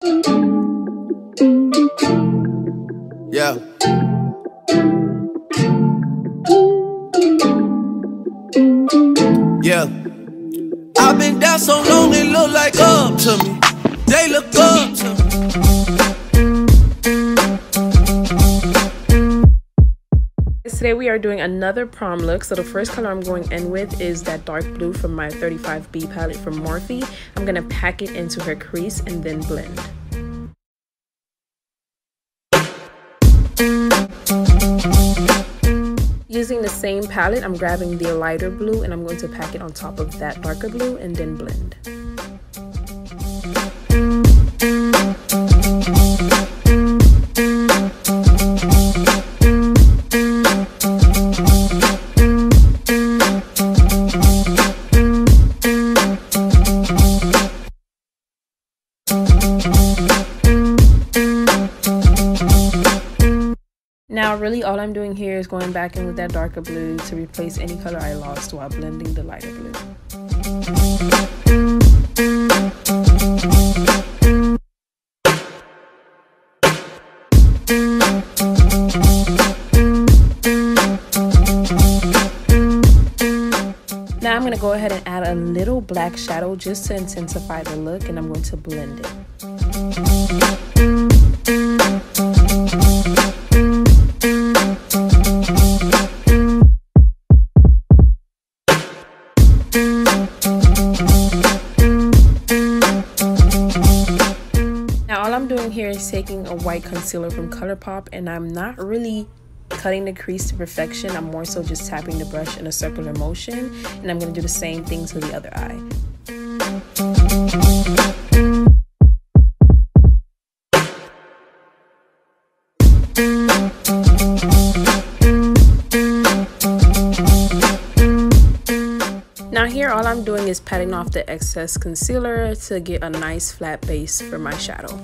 Yeah. Yeah. I've been down so long it look like up to me. They look up to me. Today we are doing another prom look. So the first color I'm going in with is that dark blue from my 35B palette from Morphe. I'm gonna pack it into her crease and then blend. Using the same palette, I'm grabbing the lighter blue and I'm going to pack it on top of that darker blue and then blend. Now really all I'm doing here is going back in with that darker blue to replace any color I lost while blending the lighter blue. Now I'm going to go ahead and add a little black shadow just to intensify the look, and I'm going to blend it. Here is taking a white concealer from ColourPop, and I'm not really cutting the crease to perfection. I'm more so just tapping the brush in a circular motion, and I'm going to do the same thing to the other eye. Now here all I'm doing is patting off the excess concealer to get a nice flat base for my shadow.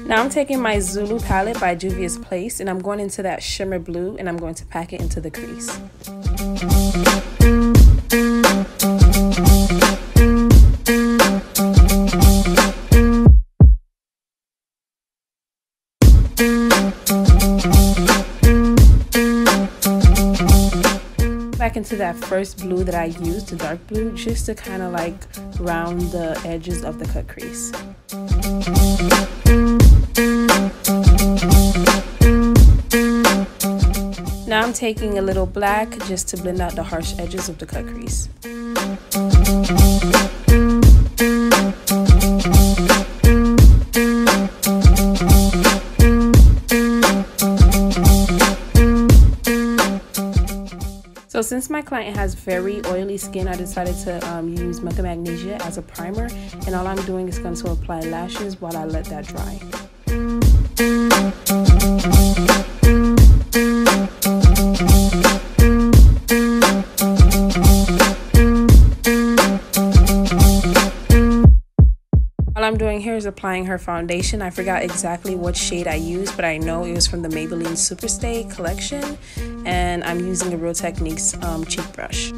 Now I'm taking my Zulu palette by Juvia's Place and I'm going into that shimmer blue and I'm going to pack it into the crease. Back into that first blue that I used, the dark blue, just to kind of like round the edges of the cut crease. Now I'm taking a little black just to blend out the harsh edges of the cut crease. So since my client has very oily skin, I decided to use Milk and Magnesia as a primer, and all I'm doing is going to apply lashes while I let that dry. All I'm doing here is applying her foundation. I forgot exactly what shade I used, but I know it was from the Maybelline Superstay collection, and I'm using a Real Techniques cheek brush.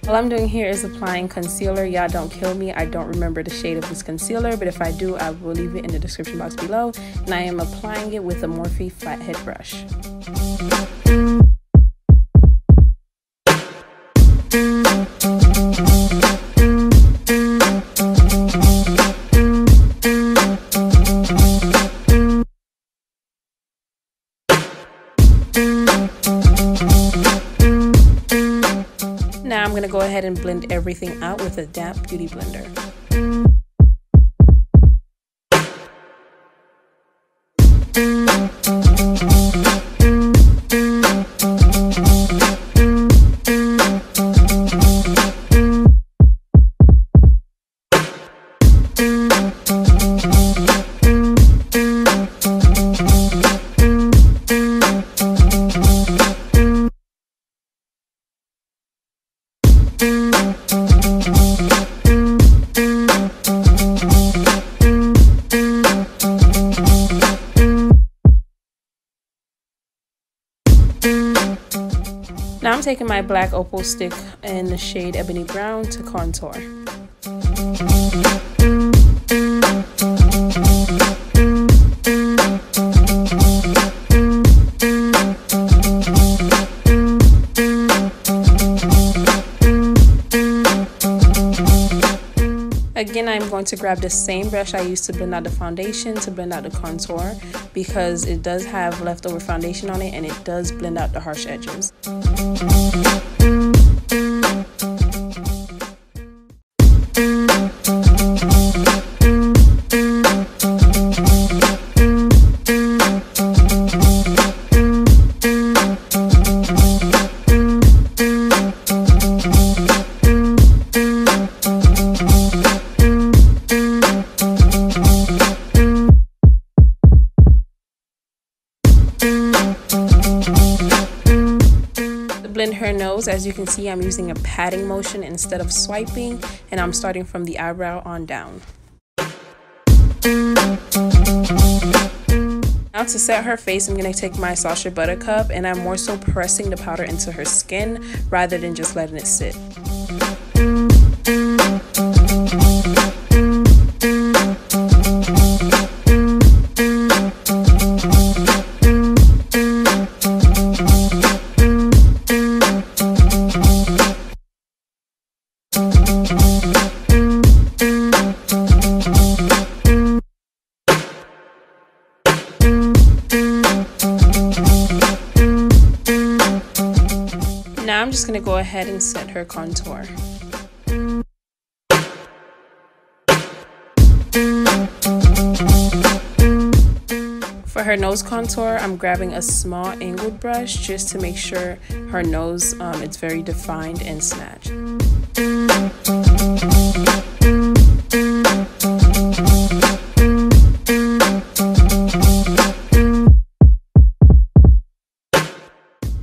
All I'm doing here is applying concealer. Y'all don't kill me. I don't remember the shade of this concealer, but if I do, I will leave it in the description box below. And I am applying it with a Morphe flathead brush. going to go ahead and blend everything out with a damp beauty blender. Now I'm taking my black opal stick in the shade Ebony Brown to contour. Again, I'm going to grab the same brush I used to blend out the foundation to blend out the contour, because it does have leftover foundation on it and it does blend out the harsh edges. Blend her nose, as you can see, I'm using a patting motion instead of swiping, and I'm starting from the eyebrow on down. Now to set her face, I'm going to take my Sacha Buttercup, and I'm more so pressing the powder into her skin rather than just letting it sit. Now I'm just going to go ahead and set her contour. For her nose contour, I'm grabbing a small angled brush just to make sure her nose it's very defined and snatched.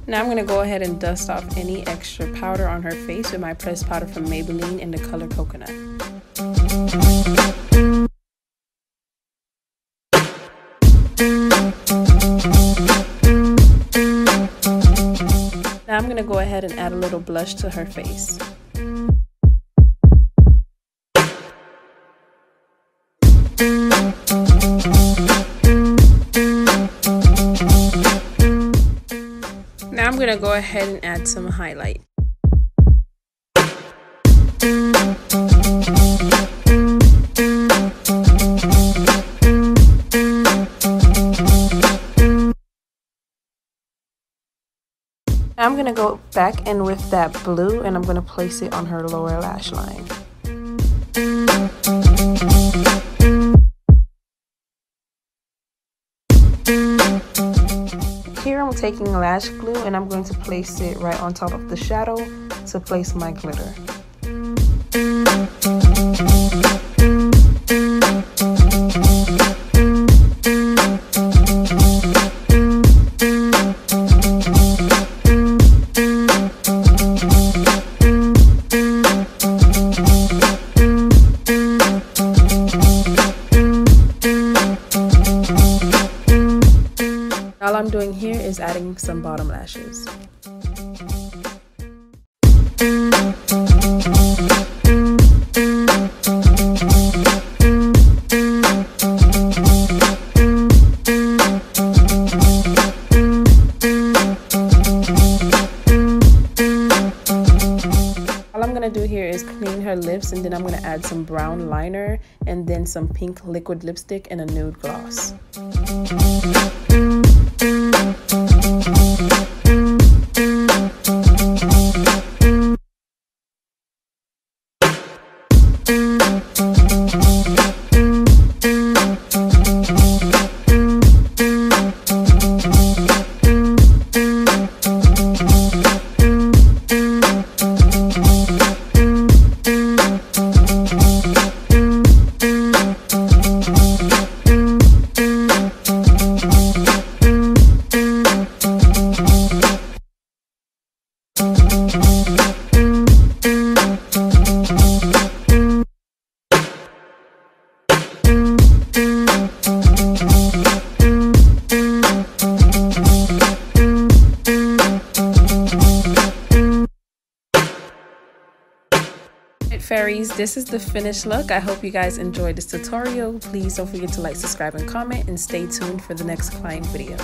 Now I'm going to go ahead and dust off any extra powder on her face with my pressed powder from Maybelline in the color Coconut. Now I'm going to go ahead and add a little blush to her face. Now I'm going to go ahead and add some highlight. Now I'm going to go back in with that blue, and I'm going to place it on her lower lash line. Here I'm taking lash glue, and I'm going to place it right on top of the shadow to place my glitter. All I'm doing here is adding some bottom lashes. All I'm gonna do here is clean her lips, and then I'm gonna add some brown liner and then some pink liquid lipstick and a nude gloss. fairies, this is the finished look. I hope you guys enjoyed this tutorial. Please don't forget to like, subscribe, and comment, and stay tuned for the next client video.